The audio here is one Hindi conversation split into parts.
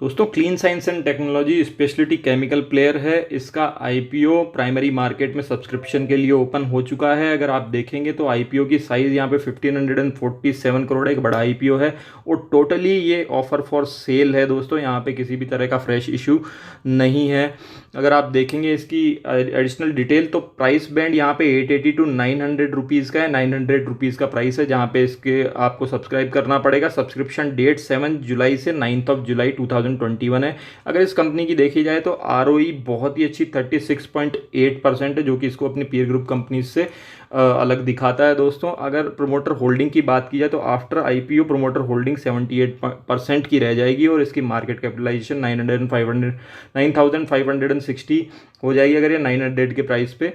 दोस्तों clean science and technology speciality chemical player है। इसका आईपीओ प्राइमरी मार्केट में सब्सक्रिप्शन के लिए ओपन हो चुका है। अगर आप देखेंगे तो आईपीओ की साइज़ यहाँ पे 1547 करोड़ है, एक बड़ा आईपीओ है और टोटली ये ऑफर फॉर सेल है दोस्तों। यहाँ पे किसी भी तरह का फ्रेश इशू नहीं है। अगर आप देखेंगे इसकी एडिशनल डिटेल तो प्राइस बैंड यहाँ पे 880 टू 900 रुपीज़ का है। 900 रुपीज़ का प्राइस है जहाँ पे इसके आपको सब्सक्राइब करना पड़ेगा। सब्सक्रिप्शन डेट 7 जुलाई से 9 जुलाई 2021 है। अगर इस कंपनी की देखी जाए तो आरओई बहुत ही अच्छी 36.8% है, जो कि इसको अपनी पीयर ग्रुप कंपनी से अलग दिखाता है दोस्तों। अगर प्रोमोटर होल्डिंग की बात की जाए तो आफ्टर आईपीओ प्रोमोटर होल्डिंग 78% की रह जाएगी और इसकी मार्केट कैपिटलाइजेशन 9,560 हो जाएगी अगर ये 900 के प्राइस पे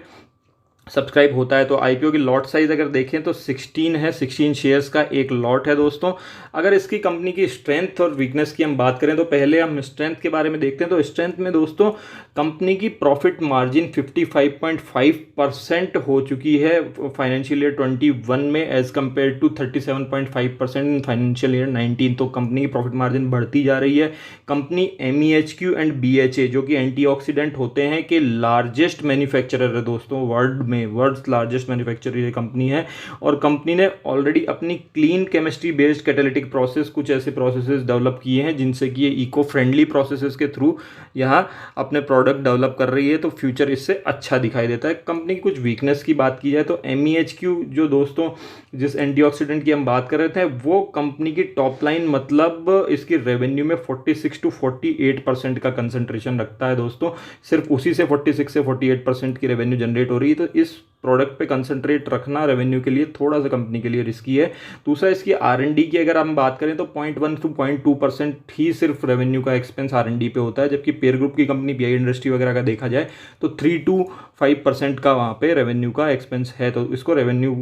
सब्सक्राइब होता है। तो आईपीओ की लॉट साइज अगर देखें तो 16 है, 16 शेयर्स का एक लॉट है दोस्तों। अगर इसकी कंपनी की स्ट्रेंथ और वीकनेस की हम बात करें तो पहले हम स्ट्रेंथ के बारे में देखते हैं। तो स्ट्रेंथ में दोस्तों कंपनी की प्रॉफिट मार्जिन 55.5% हो चुकी है फाइनेंशियल ईयर 21 में as compared to 37.5% in financial year 19। तो कंपनी की प्रॉफिट मार्जिन बढ़ती जा रही है। कंपनी MEHQ एंड BHA जो कि एंटीऑक्सीडेंट होते हैं कि लार्जेस्ट मैन्युफैक्चरर है दोस्तों वर्ल्ड में, वर्ल्ड्स लार्जेस्ट मैन्युफैक्चरर ये कंपनी है। और कंपनी ने ऑलरेडी अपनी clean chemistry based catalytic process, कुछ ऐसे प्रोसेसेस डेवलप किए हैं जिनसे कि ये इको फ्रेंडली प्रोसेसेस के थ्रू यहाँ अपने प्रोडक्ट डेवलप कर रही है। तो फ्यूचर इससे अच्छा दिखाई देता है। कंपनी की कुछ वीकनेस की बात की जाए तो MEHQ जो दोस्तों जिस एंटीऑक्सीडेंट की हम बात कर रहे थे वो कंपनी की टॉप लाइन मतलब इसकी रेवेन्यू में 46 टू 48% का कंसंट्रेशन रखता है दोस्तों। सिर्फ उसी से 46 से 48% की रेवेन्यू जनरेट हो रही है। तो इस प्रोडक्ट पे कंसंट्रेट रखना रेवेन्यू के लिए थोड़ा सा कंपनी के लिए रिस्की है। दूसरा इसकी R&D की अगर हम बात करें तो 0.1 टू 0.2% ही सिर्फ रेवेन्यू का एक्सपेंस R&D पे होता है, जबकि पेयर ग्रुप की कंपनी PI इंडस्ट्री वगैरह का देखा जाए तो 3 टू 5% का वहाँ पे रेवेन्यू का एक्सपेंस है। तो इसको रेवेन्यू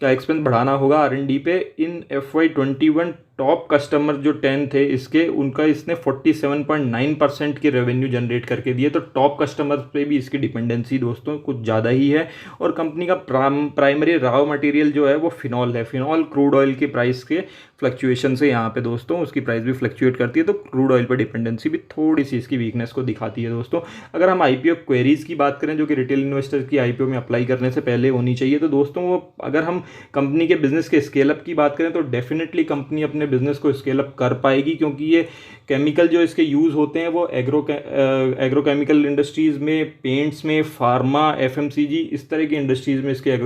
का एक्सपेंस बढ़ाना होगा R&D पे। इन FY21 टॉप कस्टमर जो 10 थे इसके, उनका इसने 47.9% की रेवेन्यू जनरेट करके दिए। तो टॉप कस्टमर पे भी इसकी डिपेंडेंसी दोस्तों कुछ ज़्यादा ही है। और कंपनी का प्राइमरी रॉ मटेरियल जो है वो फिनॉल है। फिनॉल क्रूड ऑयल के प्राइस के फ्लक्चुएशन से यहाँ पे दोस्तों उसकी प्राइस भी फ्लक्चुएट करती है। तो क्रूड ऑयल पर डिपेंडेंसी भी थोड़ी सी इसकी वीकनेस को दिखाती है दोस्तों। अगर हम आईपीओ क्वेरीज की बात करें जो कि रिटेल इन्वेस्टर की आईपीओ में अप्लाई करने से पहले होनी चाहिए, तो दोस्तों वो अगर हम कंपनी के बिजनेस के स्केल अप की बात करें तो डेफिनेटली कंपनी अपने बिजनेस को स्केल अप कर पाएगी, क्योंकि ये केमिकल जो इसके यूज़ होते हैं वो एग्रोकेमिकल इंडस्ट्रीज़ में, पेंट्स में, फार्मा, FMCG इस तरह की इंडस्ट्रीज़ में इसके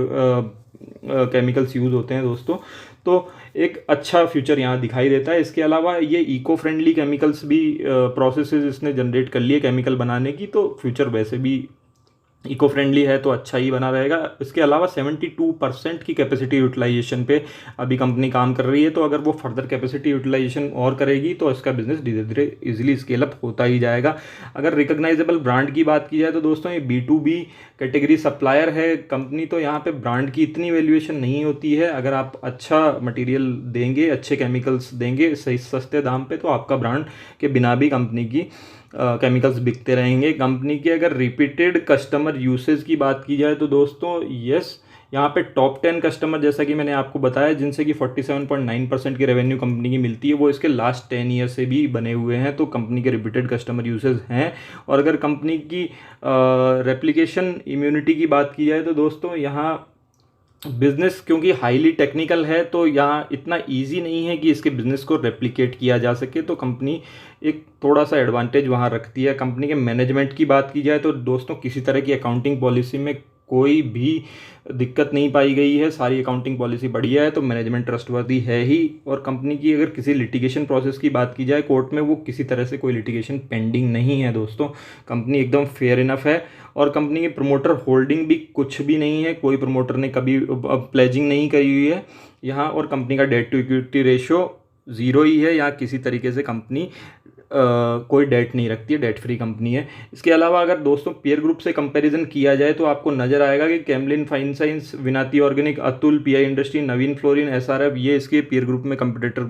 केमिकल्स यूज़ होते हैं दोस्तों। तो एक अच्छा फ्यूचर यहाँ दिखाई देता है। इसके अलावा ये इको फ्रेंडली केमिकल्स भी प्रोसेसेस इसने जनरेट कर लिए केमिकल बनाने की, तो फ्यूचर वैसे भी इको फ्रेंडली है तो अच्छा ही बना रहेगा। इसके अलावा 72% की कैपेसिटी यूटिलाइजेशन पे अभी कंपनी काम कर रही है। तो अगर वो फर्दर कैपेसिटी यूटिलाइजेशन और करेगी तो इसका बिजनेस धीरे धीरे इजीली स्केल अप होता ही जाएगा। अगर रिकॉग्नाइजेबल ब्रांड की बात की जाए तो दोस्तों ये B2B कैटेगरी सप्लायर है कंपनी, तो यहाँ पे ब्रांड की इतनी वैल्यूएशन नहीं होती है। अगर आप अच्छा मटेरियल देंगे, अच्छे केमिकल्स देंगे सही सस्ते दाम पे, तो आपका ब्रांड के बिना भी कंपनी की केमिकल्स बिकते रहेंगे। कंपनी के अगर रिपीटेड कस्टमर यूसेज की बात की जाए तो दोस्तों यस, यहाँ पे टॉप 10 कस्टमर जैसा कि मैंने आपको बताया जिनसे कि 47.9% की रेवेन्यू कंपनी की मिलती है, वो इसके लास्ट 10 ईयर से भी बने हुए हैं। तो कंपनी के रिपीटेड कस्टमर यूसेज हैं। और अगर कंपनी की रेप्लिकेशन इम्यूनिटी की बात की जाए तो दोस्तों यहाँ बिजनेस क्योंकि हाईली टेक्निकल है तो यहाँ इतना इजी नहीं है कि इसके बिजनेस को रेप्लिकेट किया जा सके। तो कंपनी एक थोड़ा सा एडवांटेज वहाँ रखती है। कंपनी के मैनेजमेंट की बात की जाए तो दोस्तों किसी तरह की अकाउंटिंग पॉलिसी में कोई भी दिक्कत नहीं पाई गई है, सारी अकाउंटिंग पॉलिसी बढ़िया है। तो मैनेजमेंट ट्रस्टवर्दी है ही। और कंपनी की अगर किसी लिटिगेशन प्रोसेस की बात की जाए कोर्ट में, वो किसी तरह से कोई लिटिगेशन पेंडिंग नहीं है दोस्तों। कंपनी एकदम फेयर इनफ है। और कंपनी की प्रमोटर होल्डिंग भी कुछ भी नहीं है, कोई प्रमोटर ने कभी प्लेजिंग नहीं करी हुई है यहाँ। और कंपनी का डेट टू इक्विटी रेशियो 0 ही है। यहाँ किसी तरीके से कंपनी कोई डेट नहीं रखती है, डेट फ्री कंपनी है। इसके अलावा अगर दोस्तों पीयर ग्रुप से कंपैरिजन किया जाए तो आपको नजर आएगा कि Camlin Fine Science, Vinati Organic, Atul, PI Industry, Navin Fluorine, SRF ये इसके पीयर ग्रुप में कंपटीटर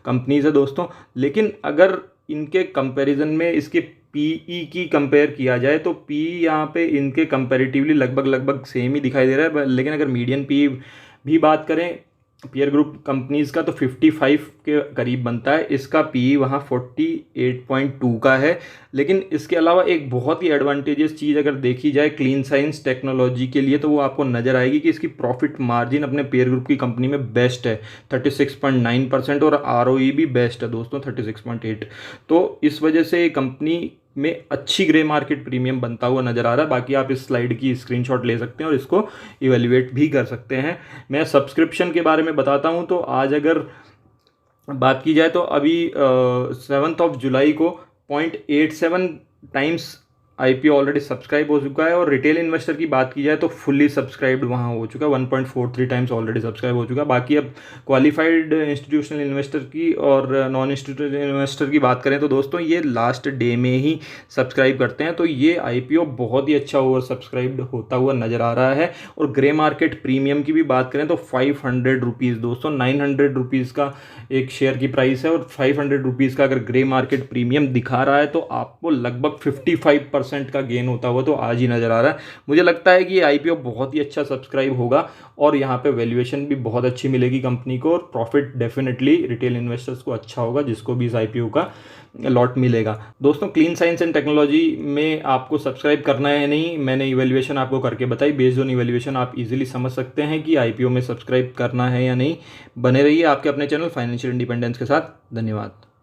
कंपनीज है दोस्तों। लेकिन अगर इनके कंपैरिजन में इसके PE की कंपेयर किया जाए तो PE यहाँ पे इनके कंपैरेटिवली लगभग सेम ही दिखाई दे रहा है। लेकिन अगर मीडियन PE भी बात करें पीयर ग्रुप कंपनीज़ का तो 55 के करीब बनता है, इसका पी वहाँ 48.2 का है। लेकिन इसके अलावा एक बहुत ही एडवांटेजियस चीज़ अगर देखी जाए क्लीन साइंस टेक्नोलॉजी के लिए, तो वो आपको नज़र आएगी कि इसकी प्रॉफिट मार्जिन अपने पीयर ग्रुप की कंपनी में बेस्ट है 36.9%, और ROE भी बेस्ट है दोस्तों 36.8। तो इस वजह से कंपनी में अच्छी ग्रे मार्केट प्रीमियम बनता हुआ नज़र आ रहा है। बाकी आप इस स्लाइड की स्क्रीनशॉट ले सकते हैं और इसको इवेल्युएट भी कर सकते हैं। मैं सब्सक्रिप्शन के बारे में बताता हूं, तो आज अगर बात की जाए तो अभी 7 जुलाई को 0.87 टाइम्स IPO ऑलरेडी सब्सक्राइब हो चुका है, और रिटेल इन्वेस्टर की बात की जाए तो फुल्ली सब्सक्राइब्ड वहाँ हो चुका है, 1.43 टाइम्स ऑलरेडी सब्सक्राइब हो चुका है। बाकी अब क्वालिफाइड इंस्टीट्यूशनल इन्वेस्टर की और नॉन इंस्टीट्यूशनल इन्वेस्टर की बात करें तो दोस्तों ये लास्ट डे में ही सब्सक्राइब करते हैं, तो ये IPO बहुत ही अच्छा ओवर सब्सक्राइब्ड होता हुआ नज़र आ रहा है। और ग्रे मार्केट प्रीमियम की भी बात करें तो 500 रुपीज़ दोस्तों, 900 रुपीज़ का एक शेयर की प्राइस है, और 500 रुपीज़ का अगर ग्रे मार्केट प्रीमियम दिखा रहा है तो आपको लगभग 55% का गेन होता हुआ तो आज ही नज़र आ रहा है। मुझे लगता है कि ये IPO बहुत ही अच्छा सब्सक्राइब होगा, और यहाँ पे वैल्यूएशन भी बहुत अच्छी मिलेगी कंपनी को, और प्रॉफिट डेफिनेटली रिटेल इन्वेस्टर्स को अच्छा होगा जिसको भी इस IPO का लॉट मिलेगा। दोस्तों क्लीन साइंस एंड टेक्नोलॉजी में आपको सब्सक्राइब करना है या नहीं, मैंने इवैल्यूएशन आपको करके बताई। बेस्ड ऑन इवैल्यूएशन आप इजीली समझ सकते हैं कि IPO में सब्सक्राइब करना है या नहीं। बने रहिए आपके अपने चैनल फाइनेंशियल इंडिपेंडेंस के साथ। धन्यवाद।